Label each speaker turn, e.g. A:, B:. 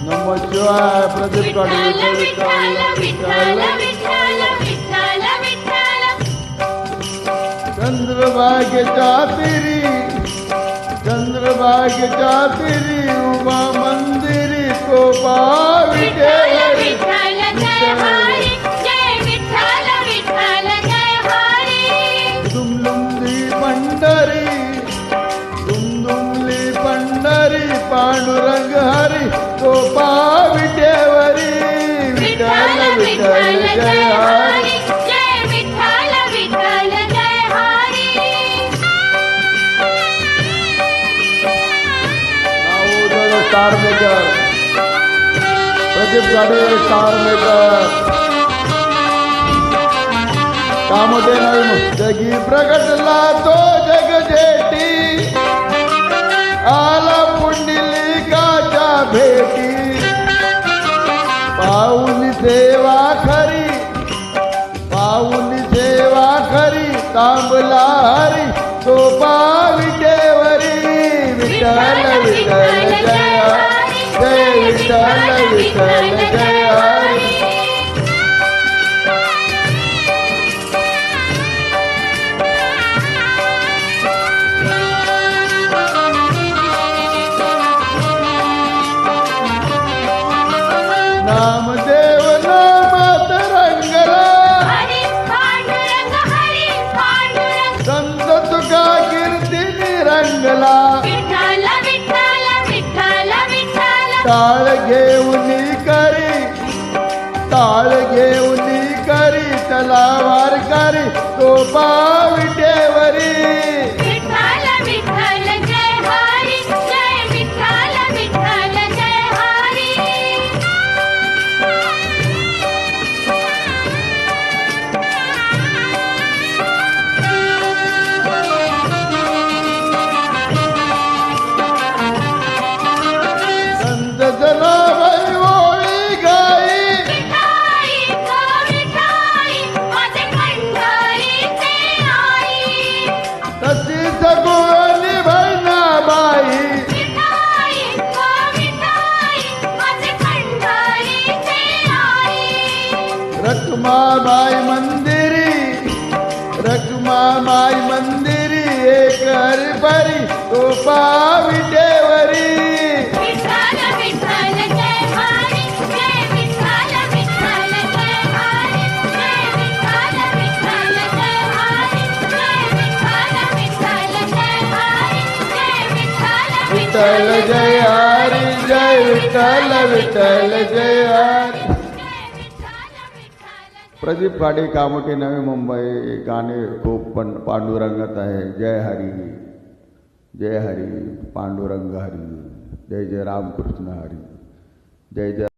A: नमः शिवाय. प्रदीप काळे.
B: विठ्ठल विठ्ठल विठ्ठल विठ्ठल विठ्ठल.
A: चंद्रभागेच्या तिरी, चंद्रभागेच्या तिरी उभा मंदिरी कोपा विठ्ठल.
B: विठ्ठल जय हरी जय विठ्ठल विठ्ठल जय हरी.
A: दुमदुमली पंढरी, दुमदुमली पंढरी पांडुरंग हरी कोपा विठेवरी. विठ्ठल विठ्ठल जय हरी
B: जय विठ्ठल विठ्ठल जय हरी.
A: स्टार मेकर प्रदीप काळे. स्टार मेकर कामोठे नाही जगी प्रगटला तो जग जेठी आला पुंडलिकाच्या भेटी. पाऊली सेवा खरी, पाऊली सेवा खरी तांबला हरी सोपा विटेवरी. विठ्ठल विठ्ठल जय हरी जय विठ्ठल विठ्ठल जय हरी. नामदेव नामात रंगला
B: हरी पांडुरंग हरी पांडुरंग.
A: संत तुका कीर्तीने रंगला.
B: विठ्ठल विठ्ठल विठ्ठल विठ्ठल.
A: टाळ घेऊनी करी, टाळ घेऊनी करी तलावार करी तोपा विटेवरी.
B: विठ्ठल विठ्ठल जय हरी जय विठ्ठल विठ्ठल जय हरी.
A: संत जनाबाई ओळी गाई
B: विठाई गो विठाई माझे पंढरीचे आई.
A: तशी सगुणी बहिणाबाई.
B: विठाई गो विठाई माझे पंढरीचे आई.
A: रखमाबाई मंदिरी, रखमाबाई मंदिरी एक हरिभरी तोपा विटेवरी.
B: विठ्ठल विठ्ठल जय हरी जय विठ्ठल विठ्ठल जय हरी जय विठ्ठल विठ्ठल जय हरी जय विठ्ठल विठ्ठल जय हरी जय विठ्ठल
A: विठ्ठल जय हरी जय विठ्ठल विठ्ठल जय हरी. प्रदीप काळे कामोठे नवी मुंबई. गाणे खूप पण पांडुरंगात आहे. जय हरी जय हरी पांडुरंग हरी. जय जय रामकृष्ण हरी. जय जय